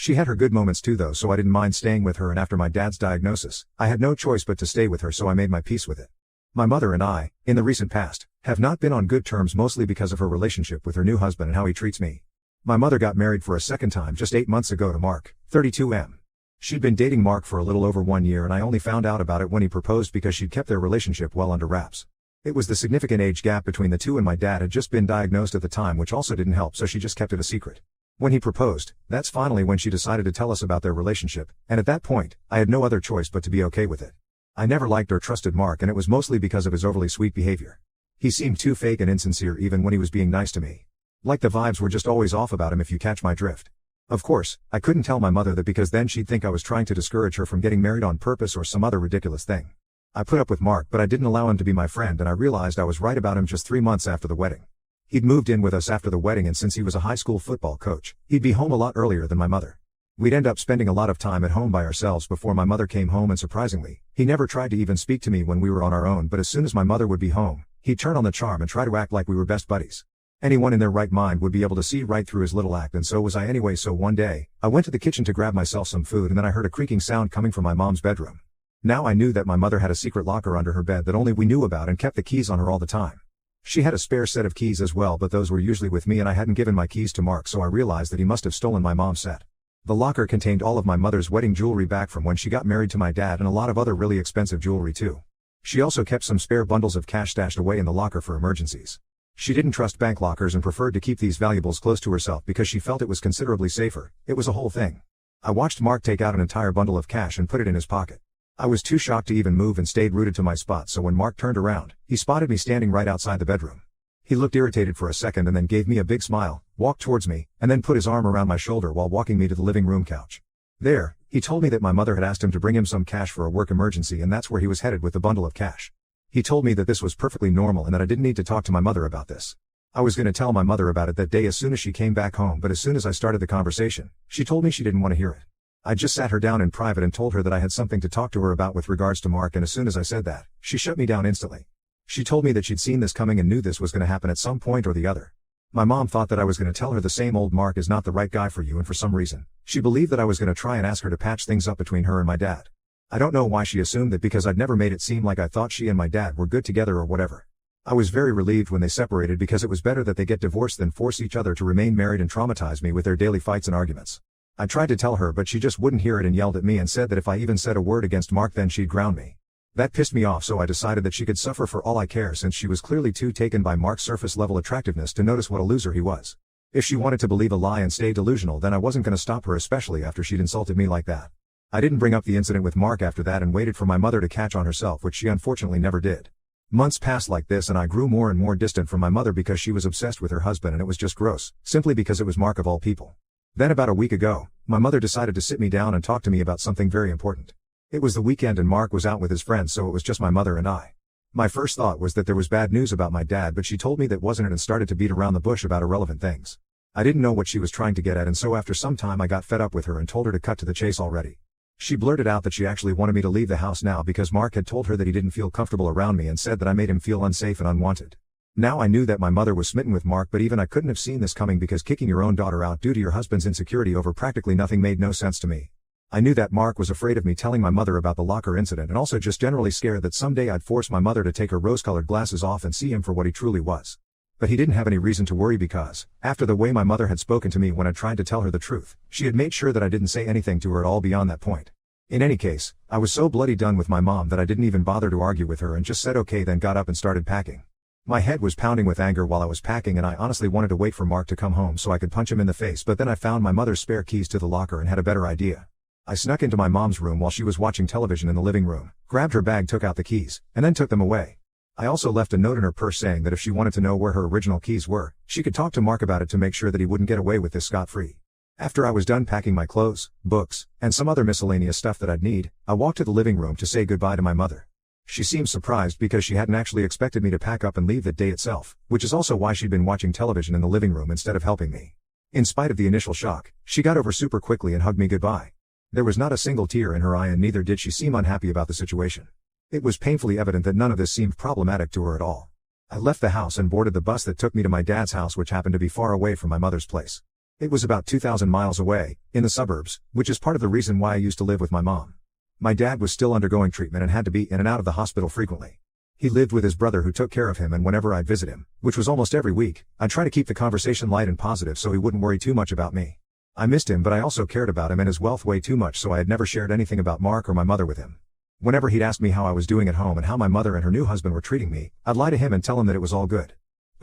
She had her good moments too though, so I didn't mind staying with her, and after my dad's diagnosis, I had no choice but to stay with her, so I made my peace with it. My mother and I, in the recent past, have not been on good terms, mostly because of her relationship with her new husband and how he treats me. My mother got married for a second time just 8 months ago to Mark, 32M. She'd been dating Mark for a little over 1 year, and I only found out about it when he proposed because she'd kept their relationship well under wraps. It was the significant age gap between the two, and my dad had just been diagnosed at the time, which also didn't help, so she just kept it a secret. When he proposed, that's finally when she decided to tell us about their relationship, and at that point, I had no other choice but to be okay with it. I never liked or trusted Mark, and it was mostly because of his overly sweet behavior. He seemed too fake and insincere even when he was being nice to me. Like the vibes were just always off about him, if you catch my drift. Of course, I couldn't tell my mother that because then she'd think I was trying to discourage her from getting married on purpose or some other ridiculous thing. I put up with Mark, but I didn't allow him to be my friend, and I realized I was right about him just 3 months after the wedding. He'd moved in with us after the wedding, and since he was a high school football coach, he'd be home a lot earlier than my mother. We'd end up spending a lot of time at home by ourselves before my mother came home, and surprisingly, he never tried to even speak to me when we were on our own, but as soon as my mother would be home, he'd turn on the charm and try to act like we were best buddies. Anyone in their right mind would be able to see right through his little act, and so was I anyway. So one day, I went to the kitchen to grab myself some food, and then I heard a creaking sound coming from my mom's bedroom. Now I knew that my mother had a secret locker under her bed that only we knew about and kept the keys on her all the time. She had a spare set of keys as well, but those were usually with me, and I hadn't given my keys to Mark, so I realized that he must have stolen my mom's set. The locker contained all of my mother's wedding jewelry back from when she got married to my dad, and a lot of other really expensive jewelry too. She also kept some spare bundles of cash stashed away in the locker for emergencies. She didn't trust bank lockers and preferred to keep these valuables close to herself because she felt it was considerably safer. It was a whole thing. I watched Mark take out an entire bundle of cash and put it in his pocket. I was too shocked to even move and stayed rooted to my spot, so when Mark turned around, he spotted me standing right outside the bedroom. He looked irritated for a second and then gave me a big smile, walked towards me, and then put his arm around my shoulder while walking me to the living room couch. There, he told me that my mother had asked him to bring him some cash for a work emergency, and that's where he was headed with the bundle of cash. He told me that this was perfectly normal and that I didn't need to talk to my mother about this. I was going to tell my mother about it that day as soon as she came back home, but as soon as I started the conversation, she told me she didn't want to hear it. I just sat her down in private and told her that I had something to talk to her about with regards to Mark, and as soon as I said that, she shut me down instantly. She told me that she'd seen this coming and knew this was going to happen at some point or the other. My mom thought that I was going to tell her the same old Mark is not the right guy for you, and for some reason, she believed that I was going to try and ask her to patch things up between her and my dad. I don't know why she assumed that because I'd never made it seem like I thought she and my dad were good together or whatever. I was very relieved when they separated because it was better that they get divorced than force each other to remain married and traumatize me with their daily fights and arguments. I tried to tell her, but she just wouldn't hear it and yelled at me and said that if I even said a word against Mark then she'd ground me. That pissed me off, so I decided that she could suffer for all I care, since she was clearly too taken by Mark's surface level attractiveness to notice what a loser he was. If she wanted to believe a lie and stay delusional, then I wasn't going to stop her, especially after she'd insulted me like that. I didn't bring up the incident with Mark after that and waited for my mother to catch on herself, which she unfortunately never did. Months passed like this and I grew more and more distant from my mother because she was obsessed with her husband, and it was just gross, simply because it was Mark of all people. Then about a week ago, my mother decided to sit me down and talk to me about something very important. It was the weekend and Mark was out with his friends, so it was just my mother and I. My first thought was that there was bad news about my dad, but she told me that wasn't it and started to beat around the bush about irrelevant things. I didn't know what she was trying to get at, and so after some time I got fed up with her and told her to cut to the chase already. She blurted out that she actually wanted me to leave the house now because Mark had told her that he didn't feel comfortable around me and said that I made him feel unsafe and unwanted. Now I knew that my mother was smitten with Mark, but even I couldn't have seen this coming because kicking your own daughter out due to your husband's insecurity over practically nothing made no sense to me. I knew that Mark was afraid of me telling my mother about the locker incident, and also just generally scared that someday I'd force my mother to take her rose-colored glasses off and see him for what he truly was. But he didn't have any reason to worry because, after the way my mother had spoken to me when I tried to tell her the truth, she had made sure that I didn't say anything to her at all beyond that point. In any case, I was so bloody done with my mom that I didn't even bother to argue with her and just said okay, then got up and started packing. My head was pounding with anger while I was packing, and I honestly wanted to wait for Mark to come home so I could punch him in the face, but then I found my mother's spare keys to the locker and had a better idea. I snuck into my mom's room while she was watching television in the living room, grabbed her bag, took out the keys, and then took them away. I also left a note in her purse saying that if she wanted to know where her original keys were, she could talk to Mark about it to make sure that he wouldn't get away with this scot-free. After I was done packing my clothes, books, and some other miscellaneous stuff that I'd need, I walked to the living room to say goodbye to my mother. She seemed surprised because she hadn't actually expected me to pack up and leave that day itself, which is also why she'd been watching television in the living room instead of helping me. In spite of the initial shock, she got over super quickly and hugged me goodbye. There was not a single tear in her eye, and neither did she seem unhappy about the situation. It was painfully evident that none of this seemed problematic to her at all. I left the house and boarded the bus that took me to my dad's house, which happened to be far away from my mother's place. It was about 2,000 miles away, in the suburbs, which is part of the reason why I used to live with my mom. My dad was still undergoing treatment and had to be in and out of the hospital frequently. He lived with his brother who took care of him, and whenever I'd visit him, which was almost every week, I'd try to keep the conversation light and positive so he wouldn't worry too much about me. I missed him, but I also cared about him and his wealth way too much, so I had never shared anything about Mark or my mother with him. Whenever he'd ask me how I was doing at home and how my mother and her new husband were treating me, I'd lie to him and tell him that it was all good.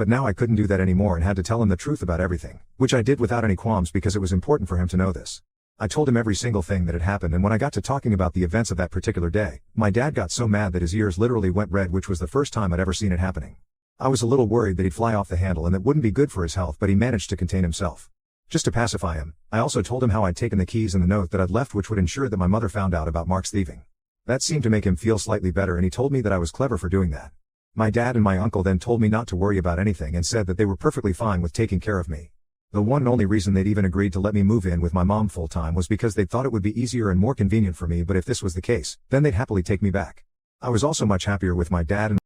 But now I couldn't do that anymore and had to tell him the truth about everything, which I did without any qualms because it was important for him to know this. I told him every single thing that had happened, and when I got to talking about the events of that particular day, my dad got so mad that his ears literally went red, which was the first time I'd ever seen it happening. I was a little worried that he'd fly off the handle and that wouldn't be good for his health, but he managed to contain himself. Just to pacify him, I also told him how I'd taken the keys and the note that I'd left, which would ensure that my mother found out about Mark's thieving. That seemed to make him feel slightly better, and he told me that I was clever for doing that. My dad and my uncle then told me not to worry about anything and said that they were perfectly fine with taking care of me. The one and only reason they'd even agreed to let me move in with my mom full time was because they thought it would be easier and more convenient for me, but if this was the case, then they'd happily take me back. I was also much happier with my dad and